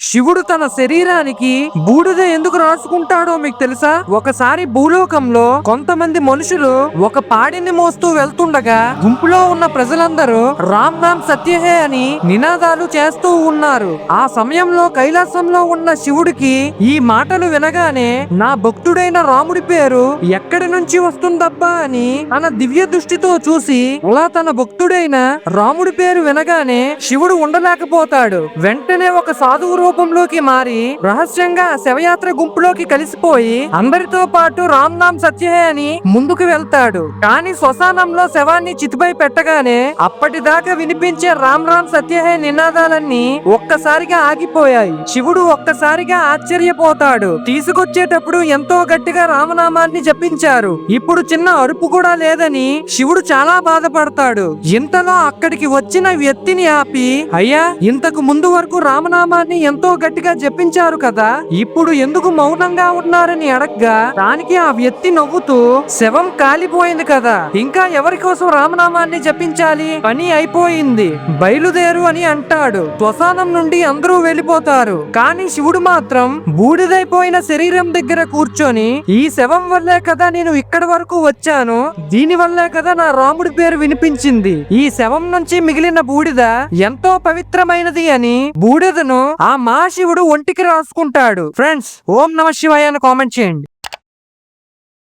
శివుడు తన శరీరానికి బూడిద ఎందుకు రాసుకుంటాడో మీకు తెలుసా? ఒకసారి భూలోకంలో కొంతమంది మనుషులు ఒక పాడిని మోస్తూ వెళ్తుండగా గుంపులో ఉన్న ప్రజలందరూ రామ్ రామ్ సత్యహే అని నినాదాలు చేస్తూ ఉన్నారు. ఆ సమయంలో కైలాసంలో ఉన్న శివుడికి ఈ మాటలు వినగానే నా భక్తుడైన రాముడి పేరు ఎక్కడి నుంచి వస్తుందబ్బా అని తన దివ్య దృష్టితో చూసి అలా తన భక్తుడైన రాముడి పేరు వినగానే శివుడు ఉండలేకపోతాడు. వెంటనే ఒక సాధువు రూపంలోకి మారి రహస్యంగా శవయాత్ర గుంపులోకి కలిసిపోయి అందరితో పాటు రామ్ నామ్ సత్యహే అని ముందుకు వెళ్తాడు. కానీ శ్మశానంలో శవాన్ని చితిపై పెట్టగానే అప్పటిదాకా వినిపించే రామ్ రామ్ సత్యహే నినాదాలన్నీ ఒక్కసారిగా ఆగిపోయాయి. శివుడు ఒక్కసారిగా ఆశ్చర్యపోతాడు. తీసుకొచ్చేటప్పుడు ఎంతో గట్టిగా రామనామాన్ని జపించారు, ఇప్పుడు చిన్న అరుపు కూడా లేదని శివుడు చాలా బాధపడతాడు. ఇంతలో అక్కడికి వచ్చిన వ్యక్తిని ఆపి, అయ్యా, ఇంతకు ముందు వరకు రామనామాన్ని ఎంతో గట్టిగా జపించారు కదా, ఇప్పుడు ఎందుకు మౌనంగా ఉన్నారని అడగ్గా దానికి ఆ వ్యక్తి నవ్వుతూ, శవం కాలిపోయింది కదా, ఇంకా ఎవరి కోసం రామనామాన్ని జపించాలి, పని అయిపోయింది, బయలుదేరు అని అంటాడు. శ్మశానం నుండి అందరూ వెళ్ళిపోతారు. కానీ శివుడు మాత్రం బూడిదైపోయిన శరీరం దగ్గర కూర్చొని, ఈ శవం వల్లే కదా నేను ఇక్కడి వరకు వచ్చాను, దీని వల్లే కదా నా రాముడి పేరు వినిపించింది, ఈ శవం నుంచి మిగిలిన బూడిద ఎంతో పవిత్రమైనది అని బూడిదను ఆ మహాశివుడు ఒంటికి రాసుకుంటాడు. ఫ్రెండ్స్, ఓం నమ శివాయ అని కామెంట్ చేయండి.